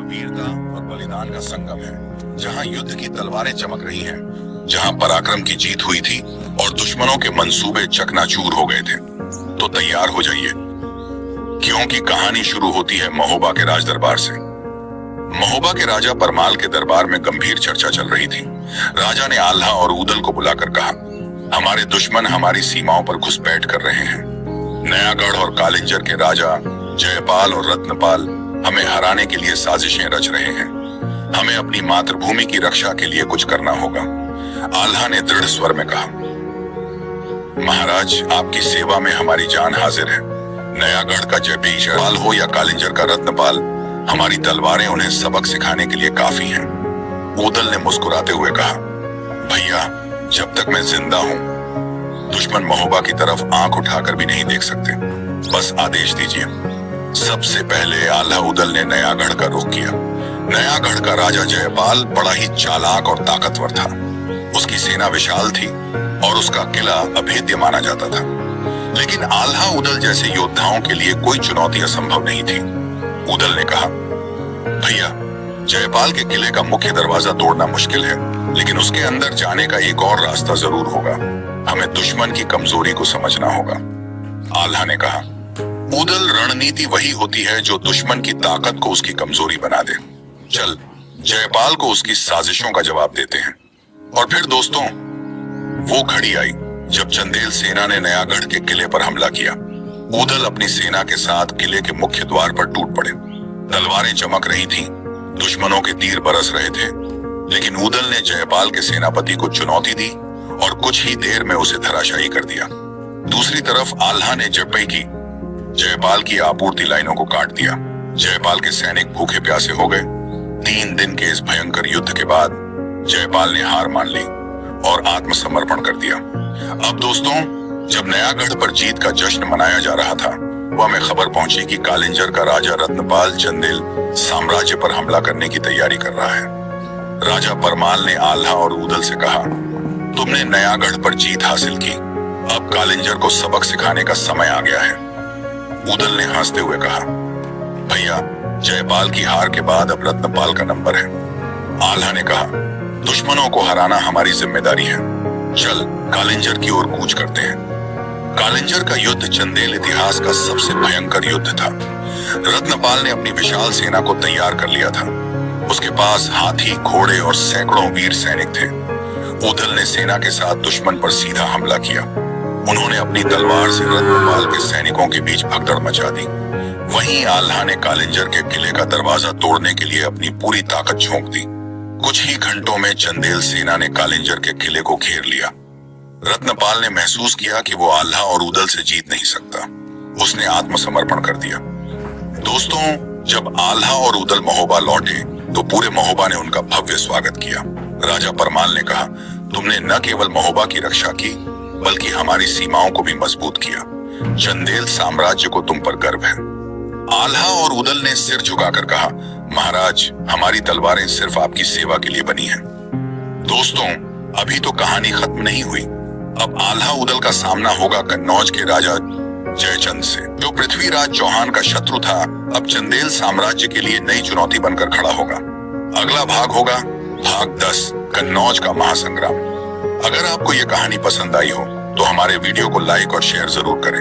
वीरता और बलिदान का संगम है, जहां युद्ध की तलवारें चमक रही हैं, जहां पराक्रम की जीत हुई थी और दुश्मनों के मंसूबे चकनाचूर हो गए थे। तो तैयार हो जाइए, क्योंकि कहानी शुरू होती है महोबा के राज दरबार से। महोबा के राजा परमाल के दरबार में गंभीर चर्चा चल रही थी। राजा ने आल्हा और ऊदल को बुलाकर कहा, हमारे दुश्मन हमारी सीमाओं पर घुसपैठ कर रहे हैं। नयागढ़ और कालिंजर के राजा जयपाल और रत्नपाल हमें हराने के लिए साजिशें रच रहे हैं। हमें अपनी मातृभूमि की रक्षा के लिए कुछ करना होगा। आल्हा ने दृढ़ स्वर में कहा, महाराज, आपकी सेवा में हमारी जान हाजिर है। नयागढ़ का जयपाल हो या कालिंजर का रत्नपाल, हमारी तलवारें उन्हें सबक सिखाने के लिए काफी हैं। ऊदल ने मुस्कुराते हुए कहा, भैया, जब तक मैं जिंदा हूं, दुश्मन महोबा की तरफ आंख उठाकर भी नहीं देख सकते। बस आदेश दीजिए। सबसे पहले आल्हा ऊदल ने नयागढ़ का रुख किया। नयागढ़ का राजा जयपाल बड़ा ही चालाक और ताकतवर था। उसकी सेना विशाल थी और उसका किला अभेद्य माना जाता था। लेकिन आल्हा ऊदल जैसे योद्धाओं के लिए कोई चुनौती असंभव नहीं थी। ऊदल ने कहा, भैया, जयपाल के किले का मुख्य दरवाजा तोड़ना मुश्किल है, लेकिन उसके अंदर जाने का एक और रास्ता जरूर होगा। हमें दुश्मन की कमजोरी को समझना होगा। आल्हा ने कहा, ऊदल, रणनीति वही होती है जो दुश्मन की ताकत को उसकी कमजोरी बना दे। चल, जयपाल को उसकी साजिशों का जवाब देते हैं। और फिर दोस्तों, वो घड़ी आई जब चंदेल सेना ने नयागढ़ के किले पर हमला किया। ऊदल अपनी सेना के साथ किले के मुख्य द्वार पर टूट पड़े। तलवारें चमक रही थीं, दुश्मनों के तीर बरस रहे थे, लेकिन ऊदल ने जयपाल के सेनापति को चुनौती दी और कुछ ही देर में उसे धराशायी कर दिया। दूसरी तरफ आल्हा ने जयपाल की आपूर्ति लाइनों को काट दिया। जयपाल के सैनिक भूखे प्यासे हो गए। 3 दिन के इस भयंकर युद्ध के बाद जयपाल ने हार मान ली और आत्मसमर्पण कर दिया। अब दोस्तों, जब नयागढ़ पर जीत का जश्न मनाया जा रहा था, वह हमें खबर पहुंची कि कालिंजर का राजा रत्नपाल चंदेल साम्राज्य पर हमला करने की तैयारी कर रहा है। राजा परमाल ने आल्हा और ऊदल से कहा, तुमने नयागढ़ पर जीत हासिल की, अब कालिंजर को सबक सिखाने का समय आ गया है। ऊदल ने हंसते हुए कहा, भैया, जयपाल की हार के बाद अब रत्नपाल का नंबर है। आल्हा ने कहा, दुश्मनों को हराना हमारी जिम्मेदारी है। चल, कालिंजर की ओर कूच करते हैं। कालिंजर का युद्ध चंदेल इतिहास का सबसे भयंकर युद्ध था। रत्नपाल ने अपनी विशाल सेना को तैयार कर लिया था। उसके पास हाथी, घोड़े और सैकड़ों वीर सैनिक थे। ऊदल ने सेना के साथ दुश्मन पर सीधा हमला किया। उन्होंने अपनी तलवार से रत्नपाल के सैनिकों के बीच भगदड़ मचा दी। वहीं आल्हा ने कालिंजर के किले का दरवाजा तोड़ने के लिए अपनी पूरी ताकत झोंक दी। कुछ ही घंटों में चंदेल सेना ने कालिंजर के किले को घेर लिया। रत्नपाल ने महसूस किया कि वो आल्हा और ऊदल से जीत नहीं सकता। उसने आत्मसमर्पण कर दिया। दोस्तों, जब आल्हा और ऊदल महोबा लौटे तो पूरे महोबा ने उनका भव्य स्वागत किया। राजा परमाल ने कहा, तुमने न केवल महोबा की रक्षा की, बल्कि हमारी सीमाओं को भी मजबूत किया। चंदेल साम्राज्य को तुम पर गर्व है। आल्हा और ऊदल ने सिर झुकाकर कहा, महाराज, हमारी तलवारें सिर्फ आपकी सेवा के लिए बनी हैं। दोस्तों, अभी तो कहानी खत्म नहीं हुई। अब आल्हा ऊदल का सामना होगा कन्नौज के राजा जयचंद से, जो पृथ्वीराज चौहान का शत्रु था। अब चंदेल साम्राज्य के लिए नई चुनौती बनकर खड़ा होगा। अगला भाग होगा भाग 10, कन्नौज का महासंग्राम। अगर आपको ये कहानी पसंद आई हो तो हमारे वीडियो को लाइक और शेयर जरूर करें।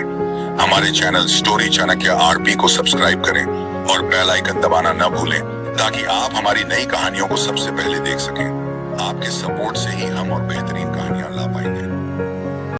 हमारे चैनल स्टोरी चाणक्य आरपी को सब्सक्राइब करें और बेल आइकन दबाना न भूलें, ताकि आप हमारी नई कहानियों को सबसे पहले देख सकें। आपके सपोर्ट से ही हम और बेहतरीन कहानियां ला पाएंगे।